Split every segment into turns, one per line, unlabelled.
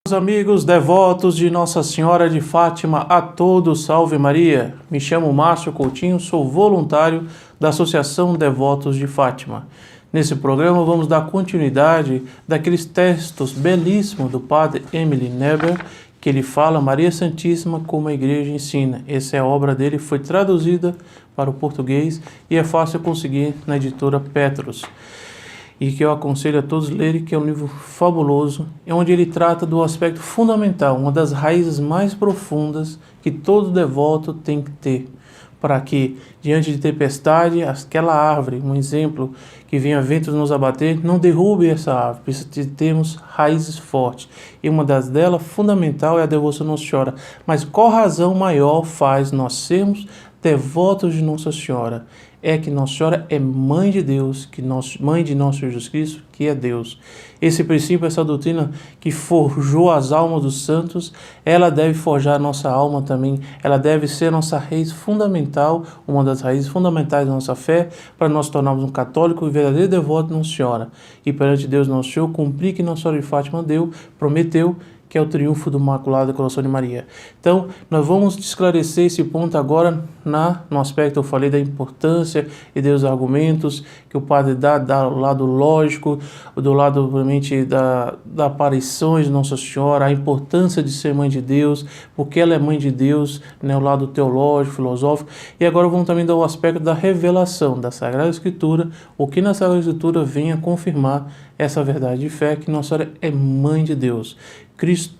Meus amigos devotos de Nossa Senhora de Fátima, a todos salve Maria. Me chamo Márcio Coutinho, sou voluntário da Associação Devotos de Fátima. Nesse programa vamos dar continuidade daqueles textos belíssimos do Padre Emily Neber, que ele fala Maria Santíssima como a Igreja ensina. Essa é a obra dele, foi traduzida para o português e é fácil conseguir na editora Petros. E que eu aconselho a todos lerem, que é um livro fabuloso, onde ele trata do aspecto fundamental, uma das raízes mais profundas que todo devoto tem que ter, para que, diante de tempestade, aquela árvore, um exemplo, que venha ventos nos abater, não derrube essa árvore, precisa termos raízes fortes. E uma das delas, fundamental, é a devoção a Nossa Senhora. Mas qual razão maior faz nós sermos devotos de Nossa Senhora? É que Nossa Senhora é Mãe de Deus, Mãe de nosso Jesus Cristo, que é Deus. Esse princípio, essa doutrina que forjou as almas dos santos, ela deve forjar a nossa alma também, ela deve ser a nossa raiz fundamental, uma das raízes fundamentais da nossa fé, para nós tornarmos um católico e verdadeiro devoto de Nossa Senhora. E perante Deus Nosso Senhor, cumprir que Nossa Senhora de Fátima prometeu, que é o triunfo do Imaculado Coração de Maria. Então, nós vamos esclarecer esse ponto agora no aspecto, eu falei da importância e dos argumentos que o padre dá do lado lógico, do lado, obviamente, da aparição de Nossa Senhora, a importância de ser Mãe de Deus, porque ela é Mãe de Deus, né, o lado teológico, filosófico, e agora vamos também dar o aspecto da revelação da Sagrada Escritura, o que na Sagrada Escritura vem a confirmar essa verdade de fé, que Nossa Senhora é Mãe de Deus.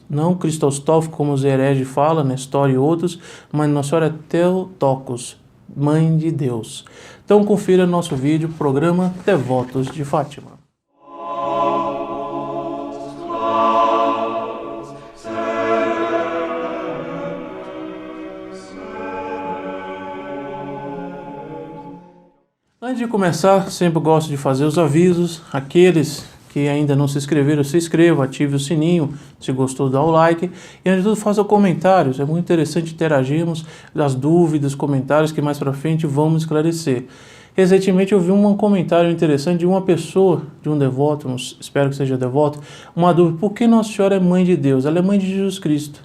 Não Cristostófico, como os hereges falam, Nestor e outros, mas Nossa Senhora é Theotokos, Mãe de Deus. Então confira nosso vídeo, programa Devotos de Fátima. Antes de começar, sempre gosto de fazer os avisos. Aqueles que ainda não se inscreveram, se inscrevam, ative o sininho, se gostou, dá o like. E antes de tudo, faça comentários, é muito interessante interagirmos, as dúvidas, comentários que mais para frente vamos esclarecer. Recentemente eu vi um comentário interessante de uma pessoa, de um devoto, espero que seja devoto, uma dúvida: por que Nossa Senhora é Mãe de Deus? Ela é Mãe de Jesus Cristo.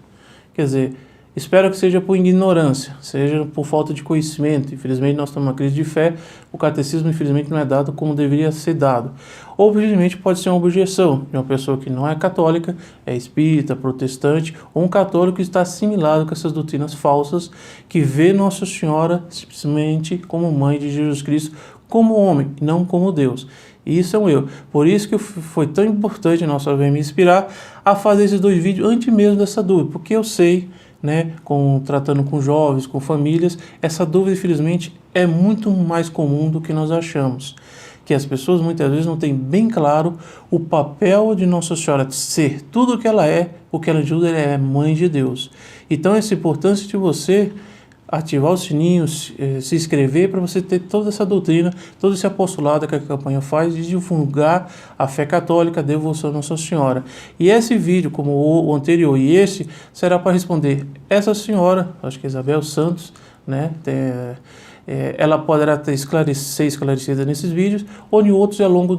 Quer dizer, espero que seja por ignorância, seja por falta de conhecimento. Infelizmente nós estamos numa crise de fé, o catecismo infelizmente não é dado como deveria ser dado. Ou infelizmente pode ser uma objeção de uma pessoa que não é católica, é espírita, protestante, ou um católico que está assimilado com essas doutrinas falsas, que vê Nossa Senhora simplesmente como Mãe de Jesus Cristo, como homem, e não como Deus. E isso é um erro. Por isso que foi tão importante Nossa Senhora me inspirar a fazer esses dois vídeos antes mesmo dessa dúvida, porque eu sei, né, tratando com jovens, com famílias, essa dúvida, infelizmente, é muito mais comum do que nós achamos. Que as pessoas muitas vezes não têm bem claro o papel de Nossa Senhora ser tudo o que ela é, o que ela ajuda, ela é Mãe de Deus. Então, essa importância de você ativar o sininho, se inscrever, para você ter toda essa doutrina, todo esse apostolado que a campanha faz de divulgar a fé católica, a devoção a Nossa Senhora. E esse vídeo, como o anterior e esse, será para responder essa senhora, acho que é Isabel Santos, né? Ela poderá ser esclarecida nesses vídeos ou em outros ao longo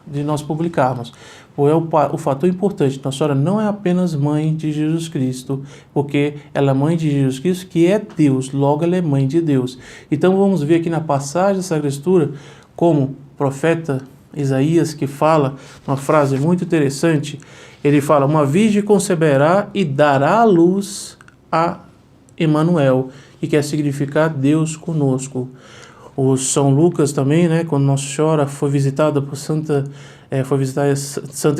de nós publicarmos. O fator importante: Nossa Senhora não é apenas Mãe de Jesus Cristo, porque ela é Mãe de Jesus Cristo, que é Deus, logo ela é Mãe de Deus. Então vamos ver aqui na passagem da Sagrada Escritura, como o profeta Isaías, que fala uma frase muito interessante. Ele fala: uma virgem conceberá e dará à luz a Emanuel, que quer significar Deus conosco. O São Lucas também, né, quando Nossa Senhora foi visitada por Santa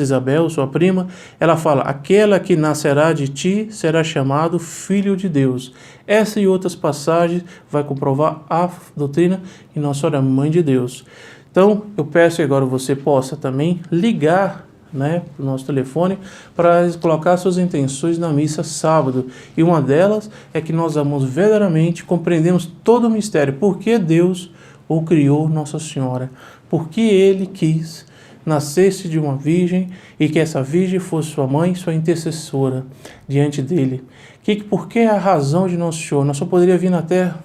Isabel, sua prima, ela fala: aquela que nascerá de ti será chamado Filho de Deus. Essa e outras passagens vai comprovar a doutrina que Nossa Senhora é Mãe de Deus. Então, eu peço que agora você possa também ligar, né, para o nosso telefone, para colocar suas intenções na missa sábado. E uma delas é que nós vamos verdadeiramente compreendemos todo o mistério. Por que Deus o criou, Nossa Senhora? Por que Ele quis nascesse de uma virgem e que essa virgem fosse sua mãe, sua intercessora diante dele? Por que a razão de Nosso Senhor? Nós só poderia vir na terra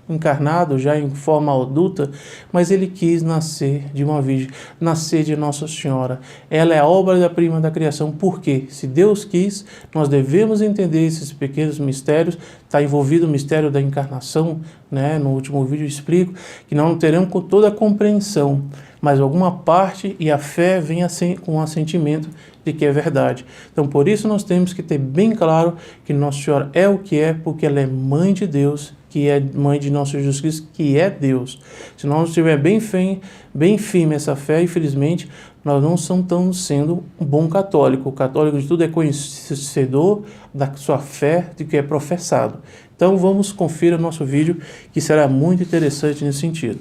encarnado, já em forma adulta, mas ele quis nascer de uma virgem, nascer de Nossa Senhora. Ela é a obra-prima da criação. Por quê? Se Deus quis, nós devemos entender esses pequenos mistérios. Está envolvido o mistério da encarnação, né? No último vídeo eu explico que não teremos toda a compreensão, mas alguma parte, e a fé vem assim, com o assentimento de que é verdade. Então, por isso nós temos que ter bem claro que Nossa Senhora é o que é, porque ela é mãe de Deus, que é mãe de nosso Jesus Cristo, que é Deus. Se nós não estiver bem firme essa fé, infelizmente, nós não estamos sendo um bom católico. O católico de tudo é conhecedor da sua fé, de que é professado. Então, vamos conferir o nosso vídeo, que será muito interessante nesse sentido.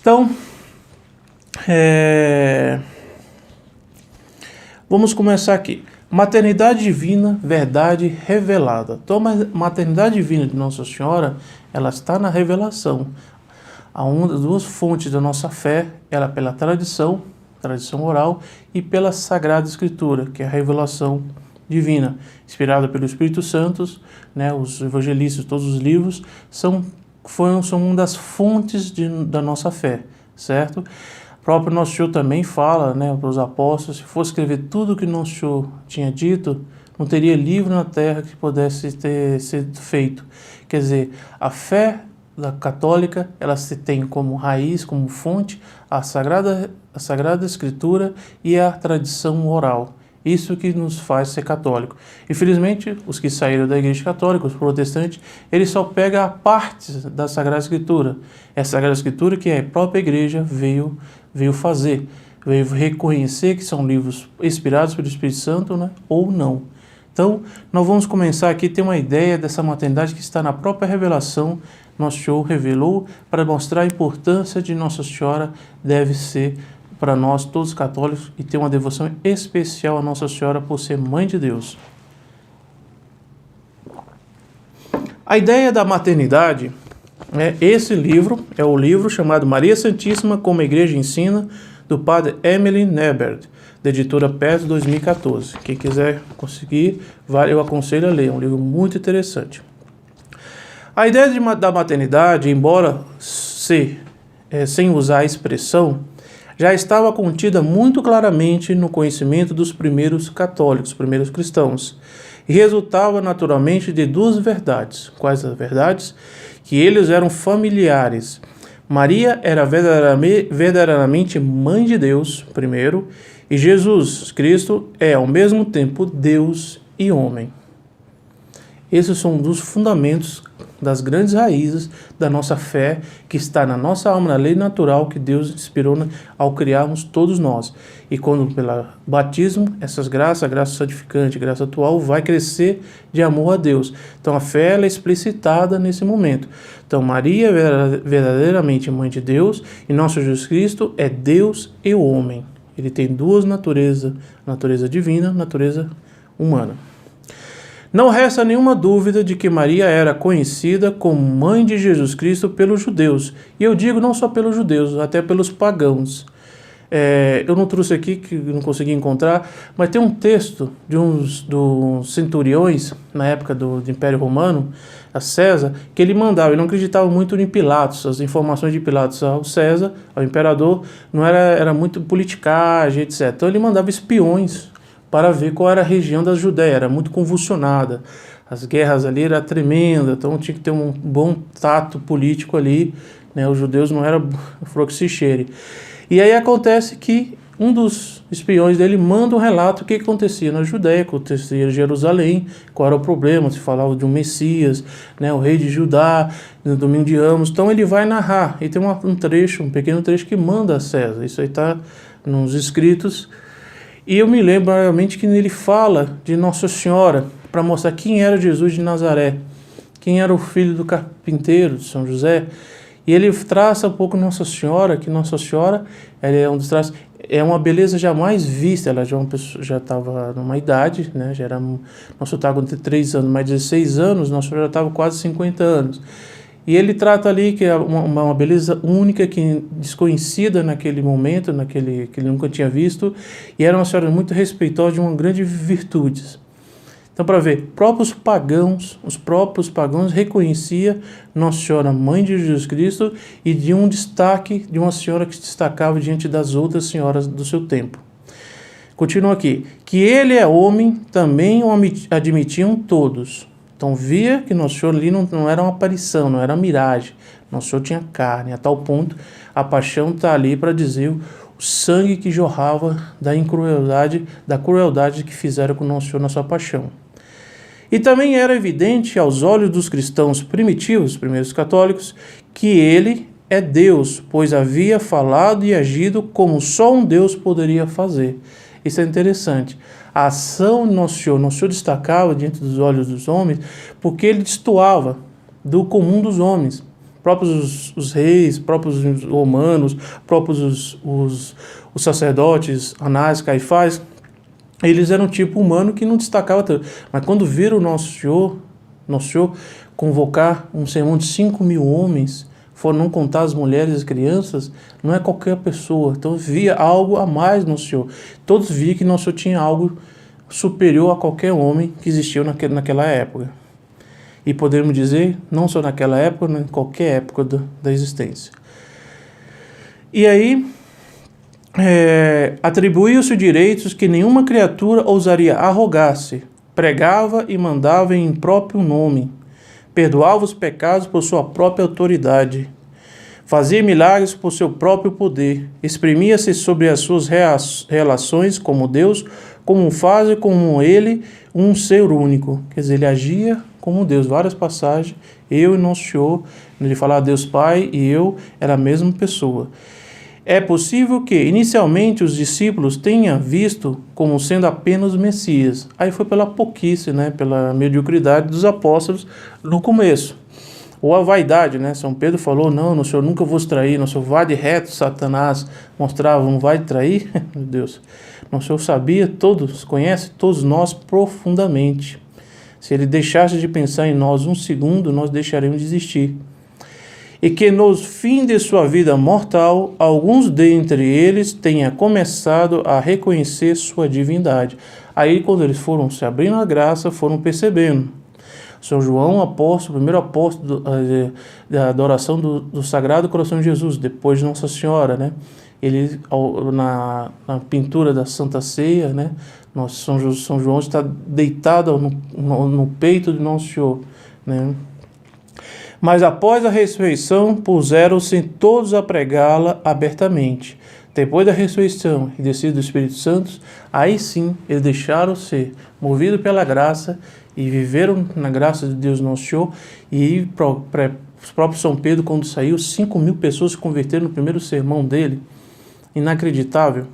Então, vamos começar aqui. Maternidade divina, verdade revelada. Então, a maternidade divina de Nossa Senhora, ela está na revelação. Uma das duas fontes da nossa fé, ela pela tradição oral, e pela Sagrada Escritura, que é a revelação divina, inspirada pelo Espírito Santo, né? Os evangelistas, todos os livros, são uma das fontes da nossa fé, certo? O próprio Nosso Senhor também fala, né, para os apóstolos, se fosse escrever tudo o que Nosso Senhor tinha dito, não teria livro na terra que pudesse ter sido feito. Quer dizer, a fé da católica, ela se tem como raiz, como fonte, a Sagrada Escritura e a tradição oral. Isso que nos faz ser católico. Infelizmente, os que saíram da Igreja Católica, os protestantes, eles só pegam a parte da Sagrada Escritura. É a Sagrada Escritura que a própria Igreja veio fazer, veio reconhecer que são livros inspirados pelo Espírito Santo, né, ou não. Então, nós vamos começar aqui a ter uma ideia dessa maternidade que está na própria revelação. Nosso Senhor revelou para mostrar a importância de Nossa Senhora deve ser para nós, todos os católicos, e ter uma devoção especial a Nossa Senhora por ser Mãe de Deus. A ideia da maternidade, esse livro é o livro chamado Maria Santíssima como a Igreja Ensina, do padre Emily Nebert, da editora PES 2014. Quem quiser conseguir, eu aconselho a ler, é um livro muito interessante. A ideia da maternidade, embora sem usar a expressão, já estava contida muito claramente no conhecimento dos primeiros católicos, primeiros cristãos, e resultava naturalmente de duas verdades. Quais as verdades? Que eles eram familiares. Maria era verdadeiramente mãe de Deus, primeiro, e Jesus Cristo é ao mesmo tempo Deus e homem. Esses são um dos fundamentos das grandes raízes da nossa fé, que está na nossa alma, na lei natural que Deus inspirou ao criarmos todos nós. E quando pelo batismo, essas graças, a graça santificante, a graça atual, vai crescer de amor a Deus. Então a fé ela é explicitada nesse momento. Então Maria é verdadeiramente mãe de Deus e nosso Jesus Cristo é Deus e homem. Ele tem duas naturezas, natureza divina, natureza humana. Não resta nenhuma dúvida de que Maria era conhecida como mãe de Jesus Cristo pelos judeus. E eu digo não só pelos judeus, até pelos pagãos. Eu não trouxe aqui, que não consegui encontrar, mas tem um texto dos centuriões, na época do Império Romano, a César, que ele mandava, ele não acreditava muito em Pilatos, as informações de Pilatos ao César, ao imperador, não era muito politicagem, etc. Então ele mandava espiões para ver qual era a região da Judéia, era muito convulsionada, as guerras ali eram tremendas, então tinha que ter um bom tato político ali, né? Os judeus não eram flor que se cheire. E aí acontece que um dos espiões dele manda um relato do que acontecia na Judéia, acontecia em Jerusalém, qual era o problema, se falava de um Messias, né, o rei de Judá, no domingo de Ramos. Então ele vai narrar, e tem um pequeno trecho que manda a César, isso aí está nos escritos. E eu me lembro realmente que ele fala de Nossa Senhora, para mostrar quem era Jesus de Nazaré, quem era o filho do carpinteiro de São José. E ele traça um pouco Nossa Senhora, que Nossa Senhora ela é um dos traços, é uma beleza jamais vista. Ela já estava numa idade, né? Já era, Nosso estava com 3 anos, mais 16 anos, Nossa Senhora já estava quase 50 anos. E ele trata ali que é uma beleza única, que desconhecida naquele momento, que ele nunca tinha visto, e era uma senhora muito respeitosa, de uma grande virtude. Então, para ver, os próprios pagãos reconheciam Nossa Senhora, Mãe de Jesus Cristo, e de um destaque de uma senhora que se destacava diante das outras senhoras do seu tempo. Continua aqui. Que ele é homem, também o admitiam todos. Então, via que Nosso Senhor ali não era uma aparição, não era uma miragem. Nosso Senhor tinha carne, a tal ponto a paixão está ali para dizer o sangue que jorrava da crueldade que fizeram com Nosso Senhor na sua paixão. E também era evidente aos olhos dos cristãos primitivos, primeiros católicos, que ele é Deus, pois havia falado e agido como só um Deus poderia fazer. Isso é interessante. A ação de Nosso Senhor destacava diante dos olhos dos homens, porque ele destoava do comum dos homens. Próprios os reis, próprios os romanos, próprios os sacerdotes, Anás, Caifás, eles eram um tipo humano que não destacava tanto. Mas quando viram Nosso Senhor convocar um sermão de 5.000 homens, for não contar as mulheres e as crianças, não é qualquer pessoa. Então via algo a mais no Senhor. Todos viam que Nosso Senhor tinha algo superior a qualquer homem que existiu naquela época. E podemos dizer, não só naquela época, mas em qualquer época da existência. E aí, atribuiu-se direitos que nenhuma criatura ousaria arrogar-se. Pregava e mandava em próprio nome. Perdoava os pecados por sua própria autoridade. Fazia milagres por seu próprio poder. Exprimia-se sobre as suas relações como Deus, como faz e como ele, um ser único. Quer dizer, ele agia como Deus. Várias passagens, eu e Nosso Senhor, ele falava Deus Pai e eu, era a mesma pessoa. É possível que, inicialmente, os discípulos tenham visto como sendo apenas o Messias. Aí foi pela pouquice, pela mediocridade dos apóstolos no começo. Ou a vaidade, São Pedro falou, não, Nosso Senhor nunca vos trair, Nosso Senhor vai de reto, Satanás mostrava, não vai trair, meu Deus. Nosso Senhor sabia, conhece todos nós profundamente. Se ele deixasse de pensar em nós um segundo, nós deixaremos de existir. E que no fim de sua vida mortal, alguns dentre eles tenham começado a reconhecer sua divindade. Aí, quando eles foram se abrindo a graça, foram percebendo. São João, apóstolo, primeiro apóstolo da adoração do Sagrado Coração de Jesus, depois de Nossa Senhora, Ele, na pintura da Santa Ceia, São João está deitado no peito de Nosso Senhor, Mas após a ressurreição, puseram-se todos a pregá-la abertamente. Depois da ressurreição e descida do Espírito Santo, aí sim eles deixaram ser movidos pela graça e viveram na graça de Deus Nosso Senhor. E o próprio São Pedro, quando saiu, 5.000 pessoas se converteram no primeiro sermão dele. Inacreditável.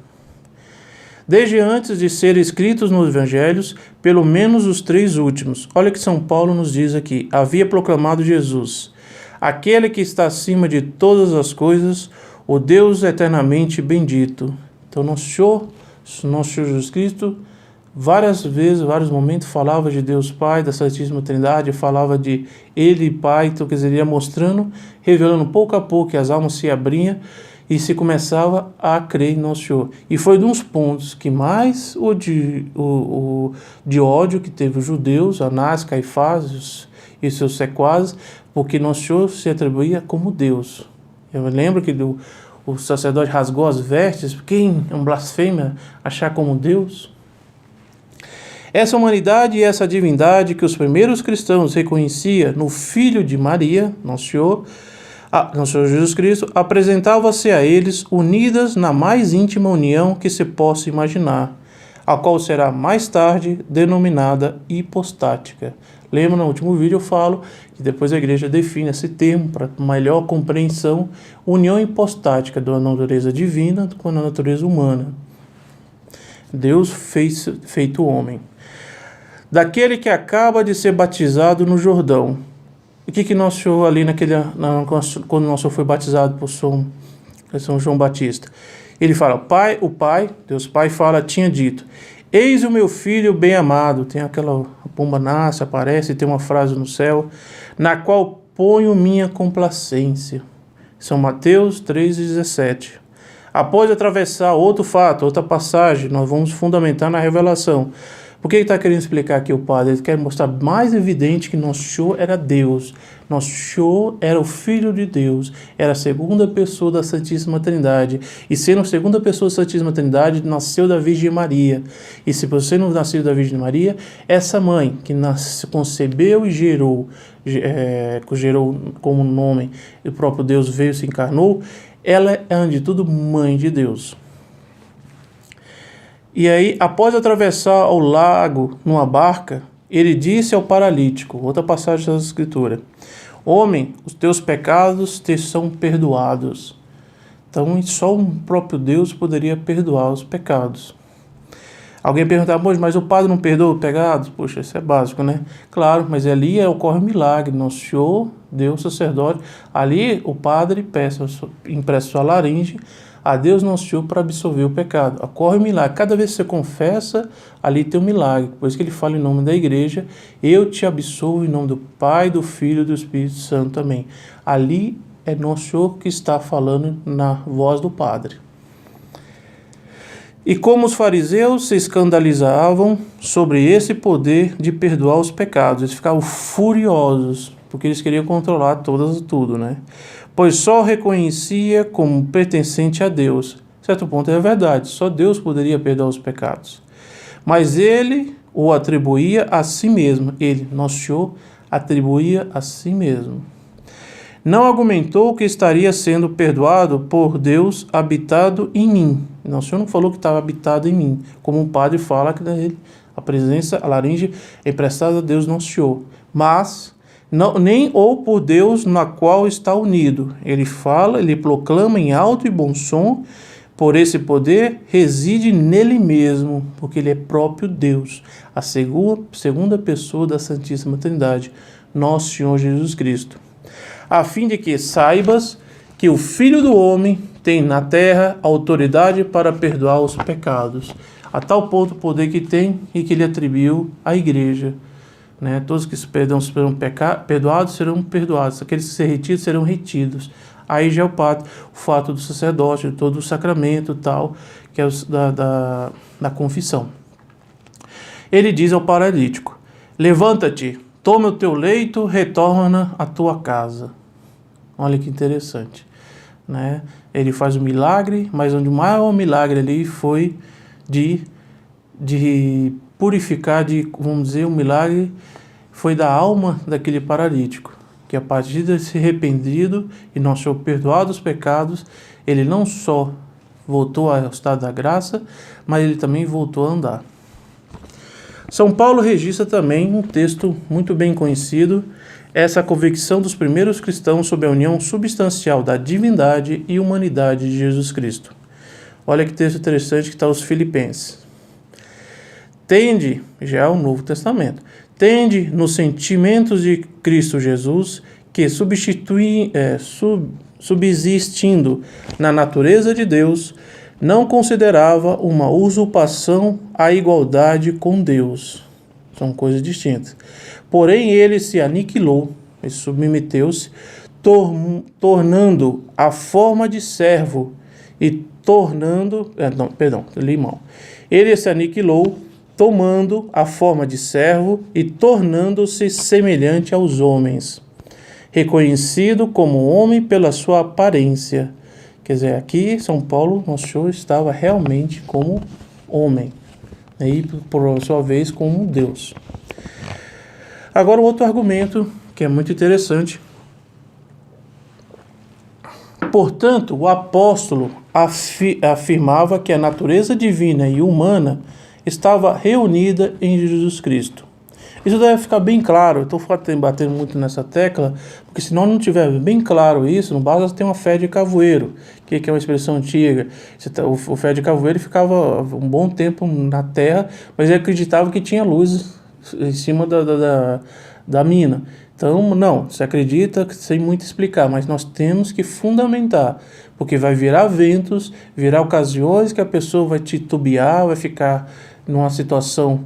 Desde antes de serem escritos nos evangelhos, pelo menos os 3 últimos. Olha que São Paulo nos diz aqui. Havia proclamado Jesus, aquele que está acima de todas as coisas, o Deus eternamente bendito. Então, Nosso Senhor Jesus Cristo, várias vezes, vários momentos, falava de Deus Pai, da Santíssima Trindade, falava de Ele Pai. Então, quer dizer, ele ia mostrando, revelando pouco a pouco que as almas se abriam e se começava a crer em Nosso Senhor. E foi de uns pontos que mais de ódio que teve os judeus, Anás, Caifás e seus sequazes, porque Nosso Senhor se atribuía como Deus. Eu lembro que o sacerdote rasgou as vestes, quem é um blasfêmia achar como Deus? Essa humanidade e essa divindade que os primeiros cristãos reconheciam no Filho de Maria, Nosso Senhor Jesus Cristo, apresentava-se a eles unidas na mais íntima união que se possa imaginar, a qual será mais tarde denominada hipostática. Lembra, no último vídeo eu falo que depois a igreja define esse termo para melhor compreensão, união hipostática da natureza divina com a natureza humana. Deus feito homem. Daquele que acaba de ser batizado no Jordão. O que Nosso Senhor ali quando Nosso Senhor foi batizado por São João Batista? Ele fala, Deus Pai fala, tinha dito, eis o meu filho bem amado. Tem aquela pomba nasce, aparece, tem uma frase no céu, na qual ponho minha complacência. São Mateus 3,17. Após atravessar outro fato, outra passagem, nós vamos fundamentar na revelação. Por que ele está querendo explicar aqui o Padre? Ele quer mostrar mais evidente que nosso Senhor era Deus. Nosso Senhor era o Filho de Deus, era a segunda pessoa da Santíssima Trindade. E sendo a segunda pessoa da Santíssima Trindade, nasceu da Virgem Maria. E se você não nasceu da Virgem Maria, essa mãe que concebeu e gerou como nome, o próprio Deus veio e se encarnou, ela é, antes de tudo, mãe de Deus. E aí, após atravessar o lago numa barca, ele disse ao paralítico, outra passagem da Escritura: homem, os teus pecados te são perdoados. Então, só o próprio Deus poderia perdoar os pecados. Alguém perguntar, mas o padre não perdoa os pecados? Poxa, isso é básico, né? Claro, mas ali ocorre um milagre. Nosso Senhor, Deus, sacerdote, ali o padre empresta sua laringe a Deus Nosso Senhor para absolver o pecado. Ocorre um milagre. Cada vez que você confessa, ali tem um milagre. Por isso que ele fala em nome da igreja: eu te absolvo em nome do Pai, do Filho e do Espírito Santo também. Ali é Nosso Senhor que está falando na voz do Padre. E como os fariseus se escandalizavam sobre esse poder de perdoar os pecados, eles ficavam furiosos, porque eles queriam controlar tudo, né? Pois só reconhecia como pertencente a Deus. Certo ponto é verdade, só Deus poderia perdoar os pecados. Mas ele o atribuía a si mesmo. Ele, Nosso Senhor, atribuía a si mesmo. Não argumentou que estaria sendo perdoado por Deus habitado em mim. Nosso Senhor não falou que estava habitado em mim, como um padre fala que a presença, a laringe é emprestada a Deus Nosso Senhor. Mas não, nem ou por Deus na qual está unido. Ele fala, ele proclama em alto e bom som, por esse poder reside nele mesmo, porque ele é próprio Deus, a segunda pessoa da Santíssima Trindade, nosso Senhor Jesus Cristo. A fim de que saibas que o Filho do Homem tem na terra autoridade para perdoar os pecados. A tal ponto o poder que tem e que ele atribuiu à igreja. Né? Todos que serão perdoados serão perdoados, aqueles que serão retidos serão retidos. Aí já é o fato do sacerdote, de todo o sacramento tal, que é da confissão. Ele diz ao paralítico: levanta-te, toma o teu leito, retorna à tua casa. Olha que interessante, né? Ele faz um milagre, mas onde o maior milagre ali foi de purificar, vamos dizer, o milagre foi da alma daquele paralítico, que a partir de se arrependido e Nosso Senhor perdoado os pecados, ele não só voltou ao estado da graça, mas ele também voltou a andar. São Paulo registra também um texto muito bem conhecido, essa convicção dos primeiros cristãos sobre a união substancial da divindade e humanidade de Jesus Cristo. Olha que texto interessante que está os Filipenses. Tende, já é o Novo Testamento, tende nos sentimentos de Cristo Jesus, que subsistindo na natureza de Deus, não considerava uma usurpação a igualdade com Deus. São coisas distintas. Porém, ele se aniquilou, ele submeteu-se, tornando a forma de servo e Ele se aniquilou, tomando a forma de servo e tornando-se semelhante aos homens, reconhecido como homem pela sua aparência. Quer dizer, aqui São Paulo, Nosso Senhor estava realmente como homem, e por sua vez como Deus. Agora, outro argumento que é muito interessante. Portanto, o apóstolo afirmava que a natureza divina e humana estava reunida em Jesus Cristo. Isso deve ficar bem claro. Eu estou batendo muito nessa tecla, porque se não tiver bem claro isso, não basta ter uma fé de cavoeiro, que é uma expressão antiga. O fé de cavoeiro ficava um bom tempo na terra, mas ele acreditava que tinha luz em cima da mina. Então, não, você acredita sem muito explicar, mas nós temos que fundamentar, porque vai virar ventos, virar ocasiões que a pessoa vai titubear, vai ficar numa situação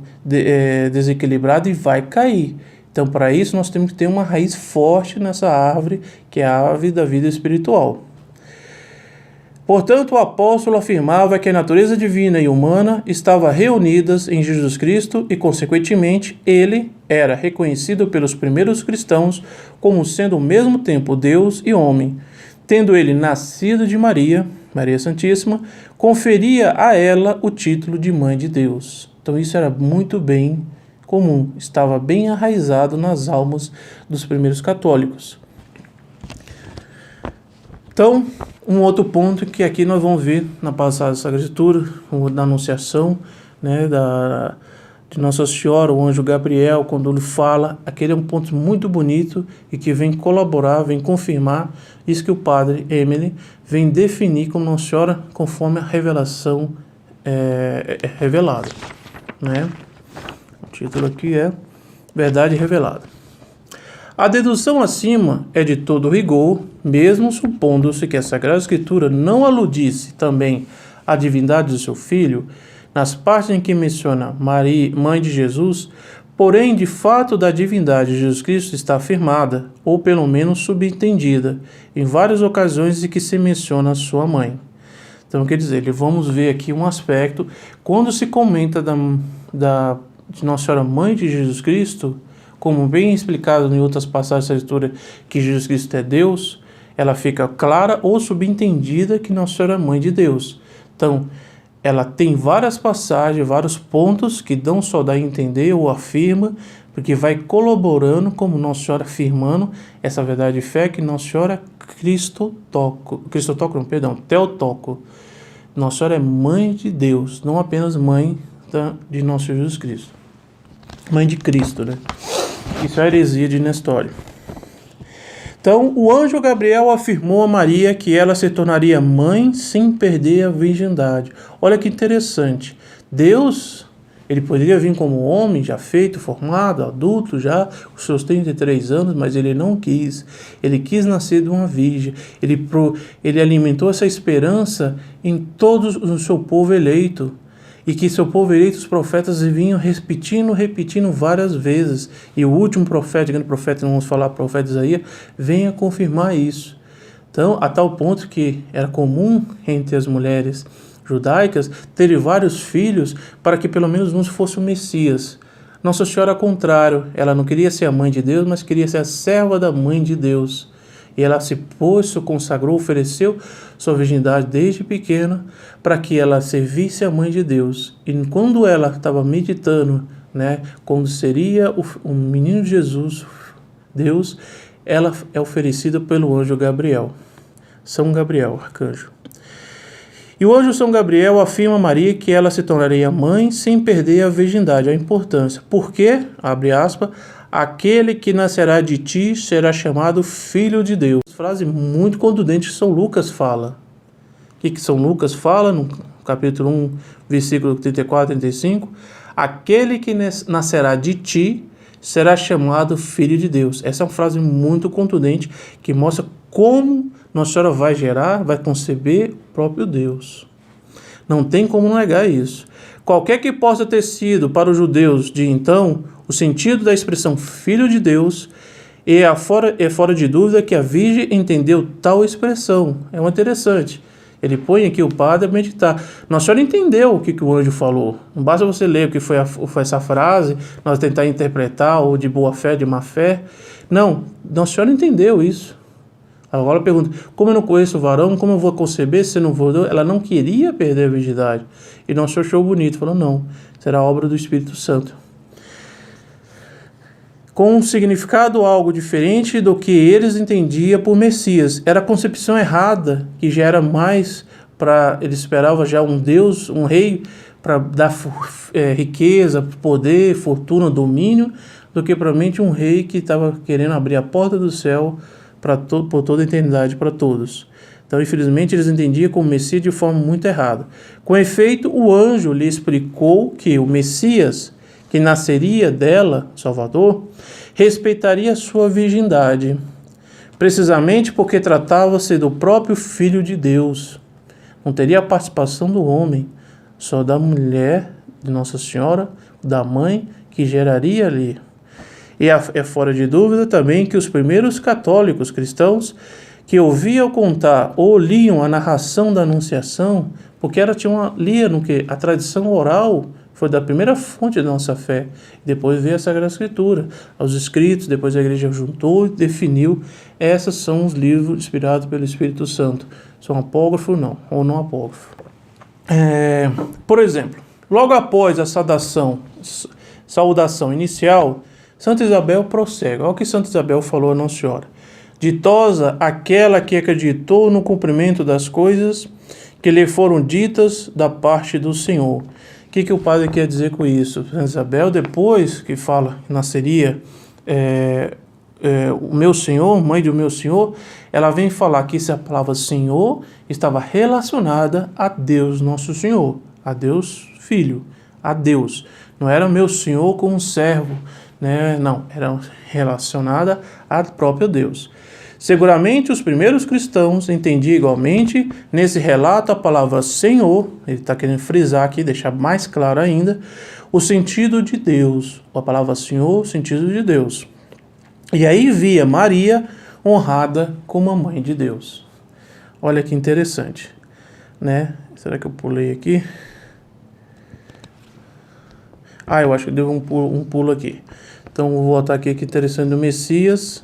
desequilibrada e vai cair. Então, para isso, nós temos que ter uma raiz forte nessa árvore, que é a árvore da vida espiritual. Portanto, o apóstolo afirmava que a natureza divina e humana estavam reunidas em Jesus Cristo e, consequentemente, ele era reconhecido pelos primeiros cristãos como sendo ao mesmo tempo Deus e homem. Tendo ele nascido de Maria, Maria Santíssima, conferia a ela o título de Mãe de Deus. Então isso era muito bem comum, estava bem arraizado nas almas dos primeiros católicos. Então, um outro ponto que aqui nós vamos ver na passagem da Sagrada Escritura, da Anunciação, né, de Nossa Senhora, o anjo Gabriel, quando ele fala, aquele é um ponto muito bonito e que vem colaborar, vem confirmar isso que o padre Emily vem definir como Nossa Senhora conforme a revelação revelada. Né? O título aqui é Verdade Revelada. A dedução acima é de todo rigor, mesmo supondo-se que a Sagrada Escritura não aludisse também à divindade do seu filho, nas partes em que menciona Maria, mãe de Jesus, porém, de fato, da divindade de Jesus Cristo está afirmada, ou pelo menos subentendida, em várias ocasiões em que se menciona sua mãe. Então, quer dizer, vamos ver aqui um aspecto, quando se comenta de Nossa Senhora Mãe de Jesus Cristo, como bem explicado em outras passagens da Escritura, que Jesus Cristo é Deus, ela fica clara ou subentendida que Nossa Senhora é Mãe de Deus. Então, ela tem várias passagens, vários pontos que não só dá a entender ou afirma, porque vai colaborando, como Nossa Senhora afirmando essa verdade de fé, que Nossa Senhora Teotoco. Nossa Senhora é Mãe de Deus, não apenas Mãe de Nosso Jesus Cristo. Mãe de Cristo, né? Isso é a heresia de Nestório. Então, o anjo Gabriel afirmou a Maria que ela se tornaria mãe sem perder a virgindade. Olha que interessante. Deus, ele poderia vir como homem, já feito, formado, adulto, já com seus 33 anos, mas ele não quis. Ele quis nascer de uma virgem. Ele alimentou essa esperança em todo o seu povo eleito. E que seu povo eleito, os profetas, vinham repetindo várias vezes. E o último profeta, grande profeta, não vamos falar profeta Isaías, vem a confirmar isso. Então, a tal ponto que era comum entre as mulheres judaicas terem vários filhos para que pelo menos um fosse o Messias. Nossa Senhora, ao contrário, ela não queria ser a mãe de Deus, mas queria ser a serva da mãe de Deus. E ela se consagrou, ofereceu sua virgindade desde pequena para que ela servisse a mãe de Deus. E quando ela estava meditando, né, quando seria o menino Jesus, Deus, ela é oferecida pelo anjo Gabriel. São Gabriel, arcanjo. E o anjo São Gabriel afirma a Maria que ela se tornaria mãe sem perder a virgindade, a importância. Porque, abre aspas, aquele que nascerá de ti será chamado Filho de Deus. Frase muito contundente que São Lucas fala. O que São Lucas fala no capítulo 1, versículo 34 e 35? Aquele que nascerá de ti será chamado Filho de Deus. Essa é uma frase muito contundente que mostra como Nossa Senhora vai gerar, vai conceber o próprio Deus. Não tem como negar isso. Qualquer que possa ter sido para os judeus de então o sentido da expressão Filho de Deus, é fora de dúvida que a Virgem entendeu tal expressão. É muito interessante. Ele põe aqui o padre a meditar. Nossa Senhora entendeu o que o anjo falou. Não basta você ler o que foi essa frase, nós tentar interpretar, ou de boa fé, de má fé. Não, Nossa Senhora entendeu isso. Agora ela pergunta, como eu não conheço o varão, como eu vou conceber se não vou... Ela não queria perder a virgindade. E Nossa Senhora achou bonito, falou, não, será obra do Espírito Santo. Com um significado algo diferente do que eles entendiam por Messias. Era a concepção errada, que já era mais para... Eles esperavam já um Deus, um rei, para dar riqueza, poder, fortuna, domínio, do que provavelmente um rei que estava querendo abrir a porta do céu por toda a eternidade para todos. Então, infelizmente, eles entendiam como Messias de forma muito errada. Com efeito, o anjo lhe explicou que o Messias, que nasceria dela, Salvador, respeitaria sua virgindade, precisamente porque tratava-se do próprio Filho de Deus. Não teria a participação do homem, só da mulher de Nossa Senhora, da mãe, que geraria ali. E é fora de dúvida também que os primeiros católicos cristãos que ouviam contar ou liam a narração da Anunciação, porque lia no que a tradição oral foi da primeira fonte da nossa fé. Depois veio a Sagrada Escritura, os escritos, depois a igreja juntou e definiu. Esses são os livros inspirados pelo Espírito Santo. São apócrifos ou não apócrifos. Por exemplo, logo após a saudação inicial, Santa Isabel prossegue. Olha o que Santa Isabel falou a Nossa Senhora. Ditosa aquela que acreditou no cumprimento das coisas que lhe foram ditas da parte do Senhor. O que o padre quer dizer com isso? Santa Isabel, depois que fala que nasceria o meu Senhor, mãe do meu Senhor, ela vem falar que essa palavra Senhor estava relacionada a Deus Nosso Senhor, a Deus Filho, a Deus. Não era meu Senhor como um servo, né? Não, era relacionada a próprio Deus. Seguramente os primeiros cristãos entendiam igualmente nesse relato a palavra Senhor, ele está querendo frisar aqui, deixar mais claro ainda, o sentido de Deus, a palavra Senhor, o sentido de Deus. E aí via Maria honrada como a mãe de Deus. Olha que interessante, né? Será que eu pulei aqui? Eu acho que deu um pulo aqui. Então vou voltar aqui, que interessante, do Messias.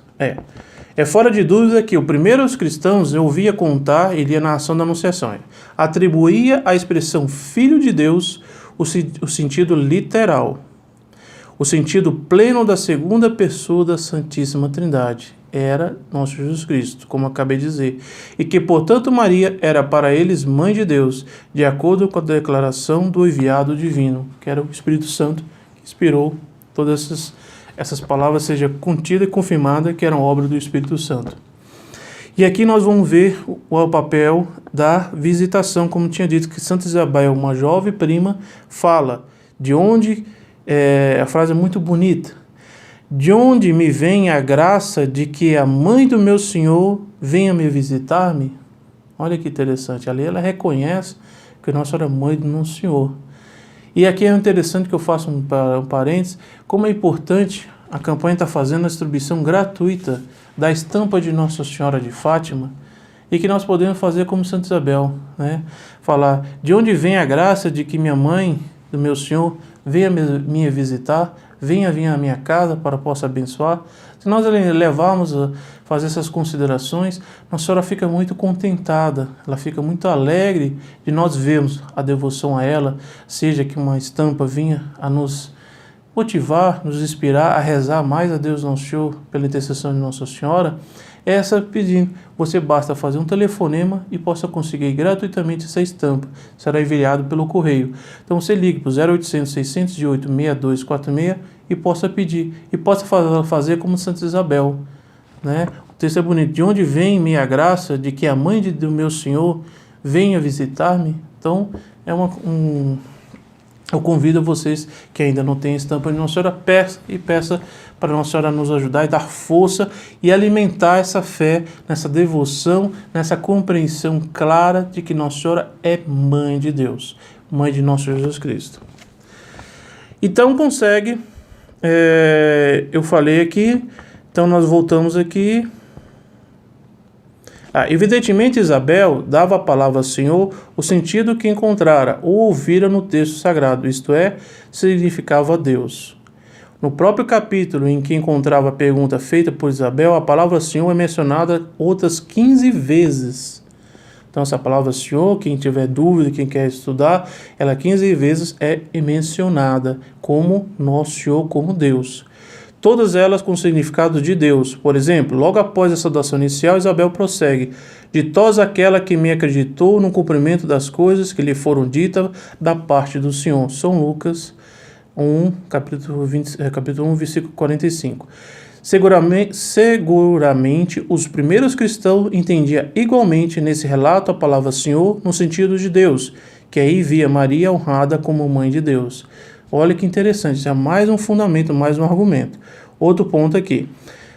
É fora de dúvida que os primeiros cristãos ouvia contar e lia a narração da Anunciação. Atribuía à expressão Filho de Deus o sentido literal, o sentido pleno da segunda pessoa da Santíssima Trindade. Era nosso Jesus Cristo, como acabei de dizer. E que, portanto, Maria era para eles mãe de Deus, de acordo com a declaração do enviado divino, que era o Espírito Santo, que inspirou todas essas palavras, seja contida e confirmada que eram obra do Espírito Santo. E aqui nós vamos ver o papel da visitação, como tinha dito, que Santa Isabel, uma jovem prima, fala de onde, a frase é muito bonita, de onde me vem a graça de que a mãe do meu Senhor venha me visitar-me? Olha que interessante, ali ela reconhece que Nossa Senhora é mãe do nosso Senhor. E aqui é interessante que eu faço um parênteses, como é importante, a campanha está fazendo a distribuição gratuita da estampa de Nossa Senhora de Fátima, e que nós podemos fazer como Santa Isabel, né? Falar, de onde vem a graça de que minha mãe, do meu Senhor, venha me visitar, venha vir à minha casa para possa abençoar. Se nós levarmos a fazer essas considerações, Nossa Senhora fica muito contentada, ela fica muito alegre de nós vermos a devoção a ela, seja que uma estampa vinha a nos motivar, nos inspirar a rezar mais a Deus Nosso Senhor pela intercessão de Nossa Senhora, essa pedindo, você basta fazer um telefonema e possa conseguir gratuitamente essa estampa, será enviado pelo correio. Então você ligue para o 0800 608 6246 e possa pedir, e possa fazer como Santa Isabel, né? O texto é bonito, de onde vem minha graça, de que a mãe do meu Senhor venha visitar-me. Então eu convido vocês que ainda não têm estampa de Nossa Senhora, peça para Nossa Senhora nos ajudar e dar força e alimentar essa fé, nessa devoção, nessa compreensão clara de que Nossa Senhora é mãe de Deus, mãe de nosso Jesus Cristo. Então consegue, eu falei aqui, então nós voltamos aqui. Evidentemente, Isabel dava à palavra Senhor o sentido que encontrara ou ouvira no texto sagrado, isto é, significava Deus. No próprio capítulo em que encontrava a pergunta feita por Isabel, a palavra Senhor é mencionada outras 15 vezes. Então, essa palavra Senhor, quem tiver dúvida, quem quer estudar, ela 15 vezes é mencionada como Nosso Senhor, como Deus. Todas elas com significado de Deus. Por exemplo, logo após a saudação inicial, Isabel prossegue: ditosa aquela que me acreditou no cumprimento das coisas que lhe foram ditas da parte do Senhor. São Lucas 1, capítulo 1, versículo 45. Seguramente os primeiros cristãos entendiam igualmente nesse relato a palavra Senhor no sentido de Deus, que aí via Maria honrada como mãe de Deus. Olha que interessante, já mais um fundamento, mais um argumento. Outro ponto aqui.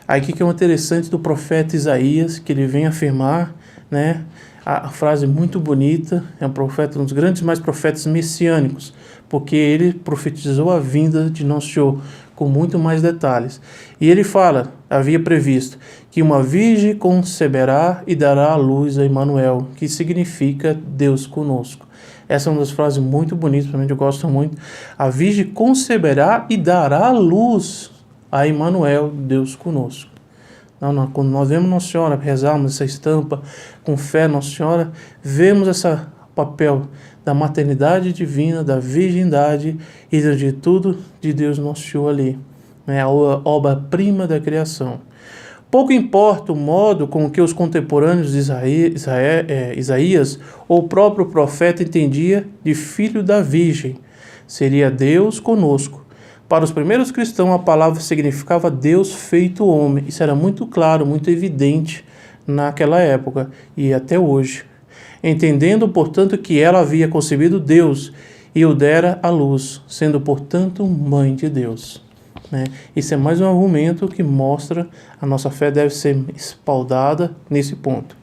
Aí o que é interessante do profeta Isaías, que ele vem afirmar, né? A frase muito bonita, é um profeta, um dos grandes mais profetas messiânicos, porque ele profetizou a vinda de Nosso Senhor com muito mais detalhes. E ele fala, havia previsto, que uma virgem conceberá e dará à luz a Emanuel, que significa Deus conosco. Essa é uma das frases muito bonitas, para mim eu gosto muito. A virgem conceberá e dará à luz a Emanuel, Deus conosco. Quando nós vemos Nossa Senhora, rezarmos essa estampa com fé Nossa Senhora, vemos esse papel da maternidade divina, da virgindade e de tudo de Deus Nosso Senhor ali. É a obra-prima da criação. Pouco importa o modo com que os contemporâneos de Isaías ou o próprio profeta entendia de filho da virgem. Seria Deus conosco. Para os primeiros cristãos, a palavra significava Deus feito homem. Isso era muito claro, muito evidente naquela época e até hoje. Entendendo, portanto, que ela havia concebido Deus e o dera à luz, sendo, portanto, mãe de Deus. Isso é mais um argumento que mostra a nossa fé deve ser espaldada nesse ponto.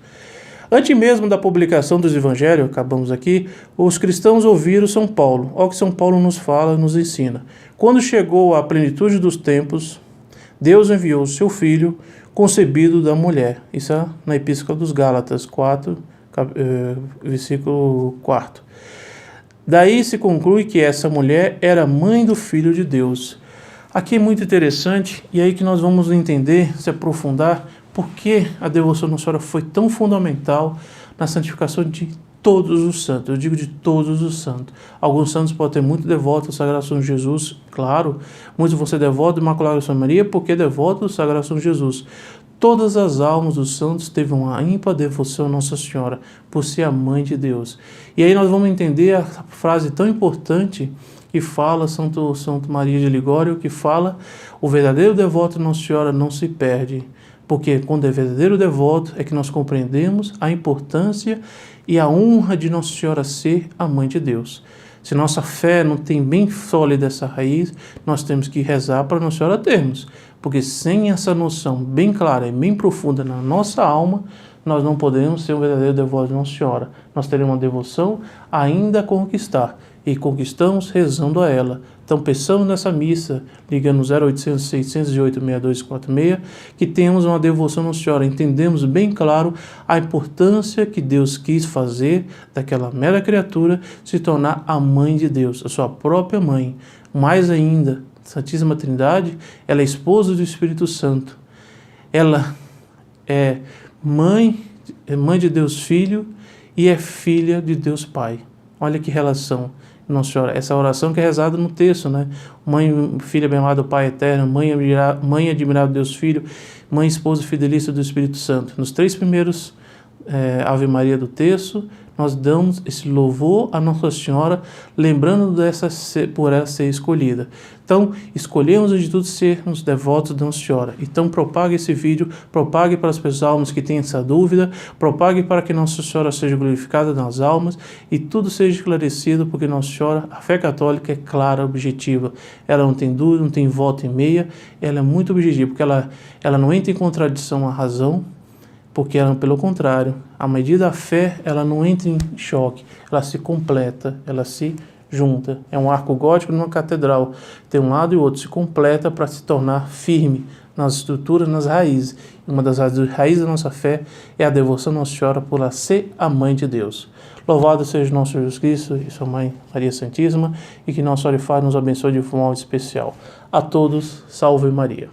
Antes mesmo da publicação dos evangelhos, acabamos aqui, os cristãos ouviram São Paulo. Olha o que São Paulo nos fala, nos ensina. Quando chegou a plenitude dos tempos, Deus enviou seu Filho, concebido da mulher. Isso é na Epístola dos Gálatas 4, versículo 4. Daí se conclui que essa mulher era mãe do Filho de Deus. Aqui é muito interessante, e aí que nós vamos entender, se aprofundar, por que a devoção à Nossa Senhora foi tão fundamental na santificação de todos os santos. Eu digo de todos os santos. Alguns santos podem ter muito devoto à Sagrada São Jesus, claro. Muitos vão ser devotos do Imaculada São Maria porque é devoto do Sagrado São Jesus. Todas as almas dos santos teve uma ímpar devoção a Nossa Senhora, por ser a mãe de Deus. E aí nós vamos entender a frase tão importante que fala Santo Maria de Ligório, que fala: o verdadeiro devoto a Nossa Senhora não se perde, porque quando é verdadeiro devoto é que nós compreendemos a importância e a honra de Nossa Senhora ser a mãe de Deus. Se nossa fé não tem bem sólida essa raiz, nós temos que rezar para Nossa Senhora termos, porque sem essa noção bem clara e bem profunda na nossa alma, nós não podemos ser um verdadeiro devoto de Nossa Senhora. Nós teremos uma devoção ainda a conquistar, e conquistamos rezando a ela. Então peçamos nessa missa, ligando 0800 608 6246, que temos uma devoção a Nossa Senhora. Entendemos bem claro a importância que Deus quis fazer daquela mera criatura se tornar a mãe de Deus, a sua própria mãe. Mais ainda, Santíssima Trindade, ela é esposa do Espírito Santo. Ela é mãe de Deus Filho e é filha de Deus Pai. Olha que relação. Nossa Senhora, essa oração que é rezada no texto, né? Mãe, filha bem-amada do Pai Eterno, mãe admirável Deus Filho, mãe, esposa fidelícia do Espírito Santo. Nos 3 primeiros Ave Maria do texto, nós damos esse louvor a Nossa Senhora, lembrando por ela ser escolhida. Então, escolhemos de tudo sermos devotos de Nossa Senhora. Então, propague esse vídeo, propague para as pessoas almas que têm essa dúvida, propague para que Nossa Senhora seja glorificada nas almas e tudo seja esclarecido, porque Nossa Senhora, a fé católica é clara, objetiva. Ela não tem dúvida, não tem volta e meia, ela é muito objetiva, porque ela não entra em contradição à razão, porque ela, pelo contrário, à medida da fé, ela não entra em choque, ela se completa, ela se junta. É um arco gótico numa catedral, tem um lado e o outro, se completa para se tornar firme nas estruturas, nas raízes. Uma das raízes da nossa fé é a devoção a Nossa Senhora por ela ser a mãe de Deus. Louvado seja nosso Jesus Cristo e sua mãe Maria Santíssima, e que Nossa Senhora nos abençoe de forma especial. A todos, salve Maria.